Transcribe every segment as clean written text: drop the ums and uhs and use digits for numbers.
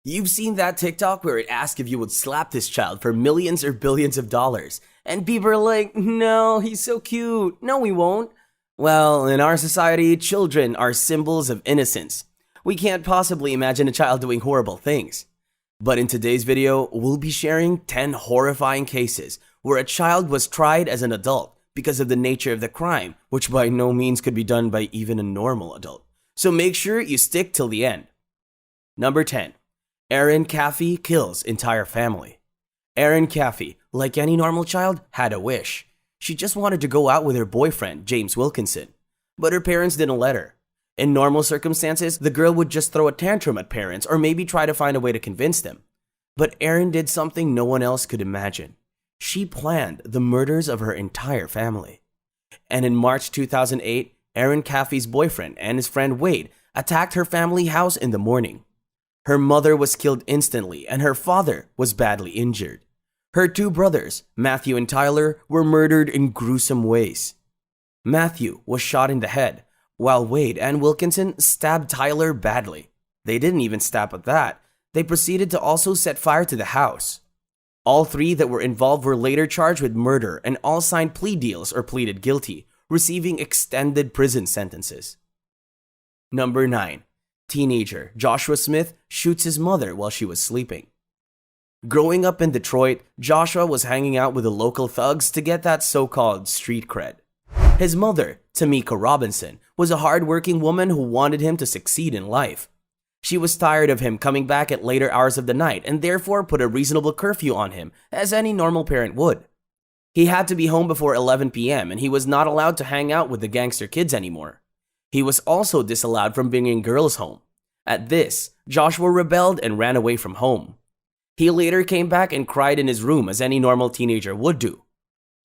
You've seen that TikTok where it asks if you would slap this child for millions or billions of dollars. And people are like, no, he's so cute. No, we won't. Well, in our society, children are symbols of innocence. We can't possibly imagine a child doing horrible things. But in today's video, we'll be sharing 10 horrifying cases where a child was tried as an adult because of the nature of the crime, which by no means could be done by even a normal adult. So make sure you stick till the end. Number 10. Erin Caffey kills entire family. Erin Caffey, like any normal child, had a wish. She just wanted to go out with her boyfriend, James Wilkinson. But her parents didn't let her. In normal circumstances, the girl would just throw a tantrum at parents or maybe try to find a way to convince them. But Erin did something no one else could imagine. She planned the murders of her entire family. And in March 2008, Erin Caffey's boyfriend and his friend Wade attacked her family house in the morning. Her mother was killed instantly and her father was badly injured. Her two brothers, Matthew and Tyler, were murdered in gruesome ways. Matthew was shot in the head, while Wade and Wilkinson stabbed Tyler badly. They didn't even stop at that. They proceeded to also set fire to the house. All three that were involved were later charged with murder and all signed plea deals or pleaded guilty, receiving extended prison sentences. Number 9. Teenager Joshua Smith shoots his mother while she was sleeping. Growing up in Detroit, Joshua was hanging out with the local thugs to get that so-called street cred. His mother, Tamika Robinson, was a hard-working woman who wanted him to succeed in life. She was tired of him coming back at later hours of the night and therefore put a reasonable curfew on him, as any normal parent would. He had to be home before 11 p.m. and he was not allowed to hang out with the gangster kids anymore. He was also disallowed from bringing girls home. At this, Joshua rebelled and ran away from home. He later came back and cried in his room as any normal teenager would do.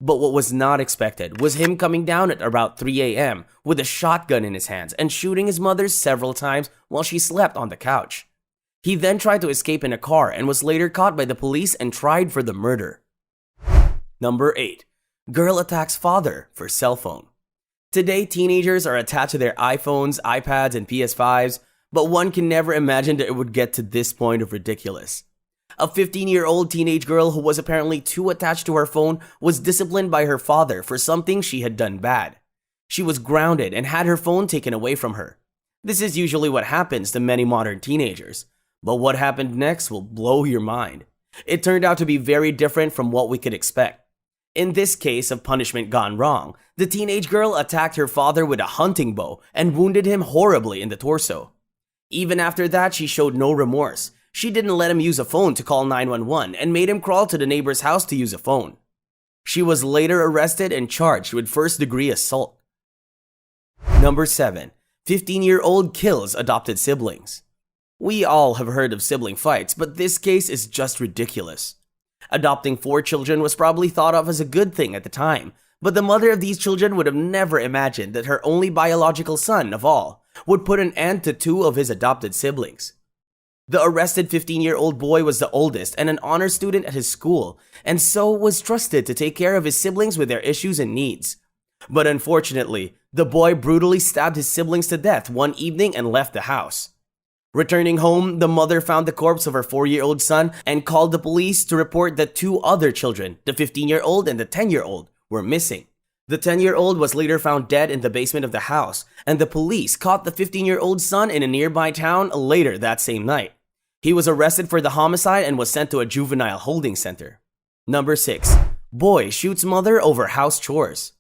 But what was not expected was him coming down at about 3 a.m. with a shotgun in his hands and shooting his mother several times while she slept on the couch. He then tried to escape in a car and was later caught by the police and tried for the murder. Number 8. Girl attacks father for cell phone. Today, teenagers are attached to their iPhones, iPads, and PS5s, but one can never imagine that it would get to this point of ridiculous. A 15-year-old teenage girl who was apparently too attached to her phone was disciplined by her father for something she had done bad. She was grounded and had her phone taken away from her. This is usually what happens to many modern teenagers. But what happened next will blow your mind. It turned out to be very different from what we could expect. In this case of punishment gone wrong, the teenage girl attacked her father with a hunting bow and wounded him horribly in the torso. Even after that, she showed no remorse. She didn't let him use a phone to call 911 and made him crawl to the neighbor's house to use a phone. She was later arrested and charged with first-degree assault. Number 7. 15-year-old kills adopted siblings. We all have heard of sibling fights, but this case is just ridiculous. Adopting 4 children was probably thought of as a good thing at the time, but the mother of these children would have never imagined that her only biological son of all would put an end to 2 of his adopted siblings. The arrested 15-year-old boy was the oldest and an honor student at his school, and so was trusted to take care of his siblings with their issues and needs. But unfortunately, the boy brutally stabbed his siblings to death one evening and left the house. Returning home, the mother found the corpse of her 4-year-old son and called the police to report that 2 other children, the 15-year-old and the 10-year-old, were missing. The 10-year-old was later found dead in the basement of the house, and the police caught the 15-year-old son in a nearby town later that same night. He was arrested for the homicide and was sent to a juvenile holding center. Number 6. Boy shoots mother over house chores.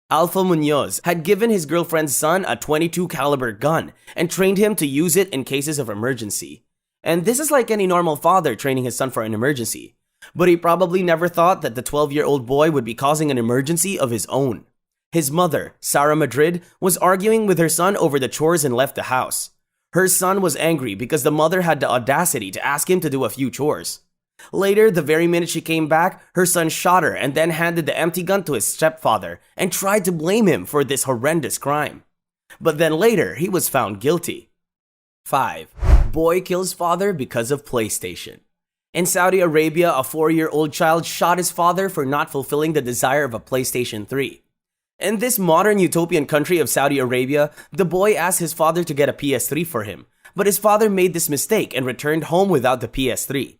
Alpha Munoz had given his girlfriend's son a .22 caliber gun and trained him to use it in cases of emergency. And this is like any normal father training his son for an emergency. But he probably never thought that the 12-year-old boy would be causing an emergency of his own. His mother, Sarah Madrid, was arguing with her son over the chores and left the house. Her son was angry because the mother had the audacity to ask him to do a few chores. Later, the very minute she came back, her son shot her and then handed the empty gun to his stepfather and tried to blame him for this horrendous crime. But then later, he was found guilty. 5. Boy kills father because of PlayStation. In Saudi Arabia, a 4-year-old child shot his father for not fulfilling the desire of a PlayStation 3. In this modern utopian country of Saudi Arabia, the boy asked his father to get a PS3 for him, but his father made this mistake and returned home without the PS3.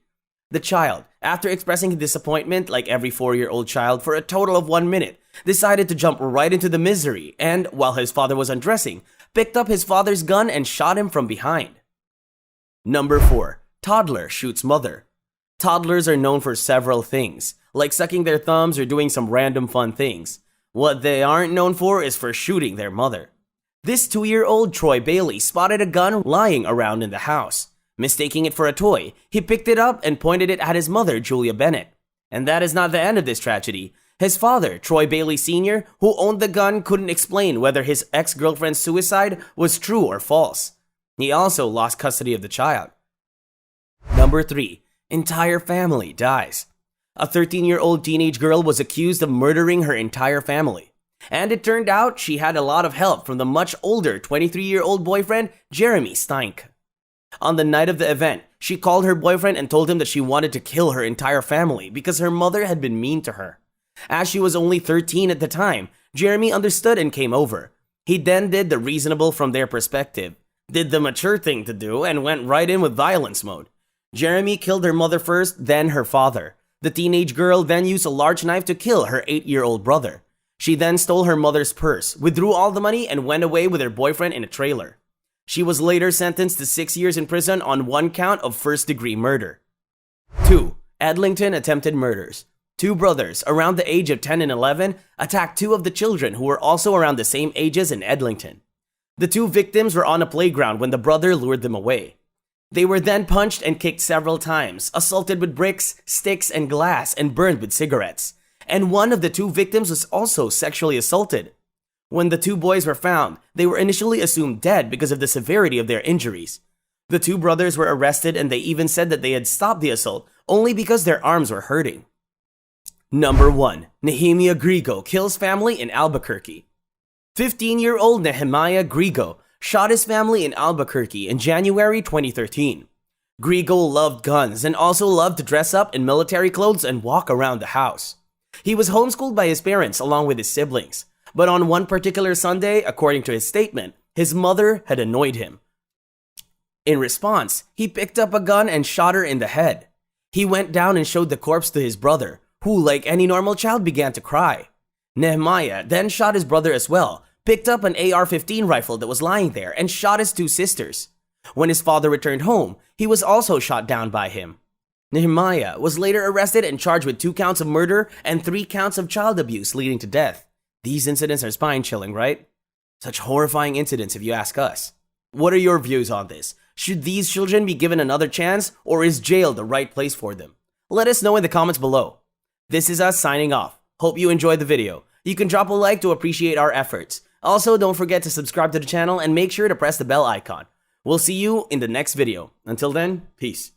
The child, after expressing his disappointment like every 4-year-old child for a total of 1 minute, decided to jump right into the misery and, while his father was undressing, picked up his father's gun and shot him from behind. Number 4. Toddler shoots mother. Toddlers are known for several things, like sucking their thumbs or doing some random fun things. What they aren't known for is for shooting their mother. This 2-year-old Troy Bailey spotted a gun lying around in the house. Mistaking it for a toy, he picked it up and pointed it at his mother, Julia Bennett. And that is not the end of this tragedy. His father, Troy Bailey Sr., who owned the gun, couldn't explain whether his ex-girlfriend's suicide was true or false. He also lost custody of the child. Number 3. Entire family dies. A 13-year-old teenage girl was accused of murdering her entire family. And it turned out she had a lot of help from the much older 23-year-old boyfriend, Jeremy Steinke. On the night of the event, she called her boyfriend and told him that she wanted to kill her entire family because her mother had been mean to her. As she was only 13 at the time, Jeremy understood and came over. He then did the reasonable from their perspective, did the mature thing to do, and went right in with violence mode. Jeremy killed her mother first, then her father. The teenage girl then used a large knife to kill her 8-year-old brother. She then stole her mother's purse, withdrew all the money, and went away with her boyfriend in a trailer. She was later sentenced to 6 years in prison on 1 count of first-degree murder. 2. Edlington attempted murders. 2 brothers, around the age of 10 and 11, attacked 2 of the children who were also around the same ages in Edlington. The 2 victims were on a playground when the brother lured them away. They were then punched and kicked several times, assaulted with bricks, sticks, and glass, and burned with cigarettes. And one of the 2 victims was also sexually assaulted. When the 2 boys were found, they were initially assumed dead because of the severity of their injuries. The 2 brothers were arrested and they even said that they had stopped the assault only because their arms were hurting. Number 1. Nehemiah Grigo kills family in Albuquerque. 15-year-old Nehemiah Grigo shot his family in Albuquerque in January 2013. Grigo loved guns and also loved to dress up in military clothes and walk around the house. He was homeschooled by his parents along with his siblings. But on one particular Sunday, according to his statement, his mother had annoyed him. In response, he picked up a gun and shot her in the head. He went down and showed the corpse to his brother, who, like any normal child, began to cry. Nehemiah then shot his brother as well, picked up an AR-15 rifle that was lying there, and shot his 2 sisters. When his father returned home, he was also shot down by him. Nehemiah was later arrested and charged with 2 counts of murder and 3 counts of child abuse leading to death. These incidents are spine-chilling, right? Such horrifying incidents if you ask us. What are your views on this? Should these children be given another chance, or is jail the right place for them? Let us know in the comments below. This is us signing off. Hope you enjoyed the video. You can drop a like to appreciate our efforts. Also, don't forget to subscribe to the channel and make sure to press the bell icon. We'll see you in the next video. Until then, peace.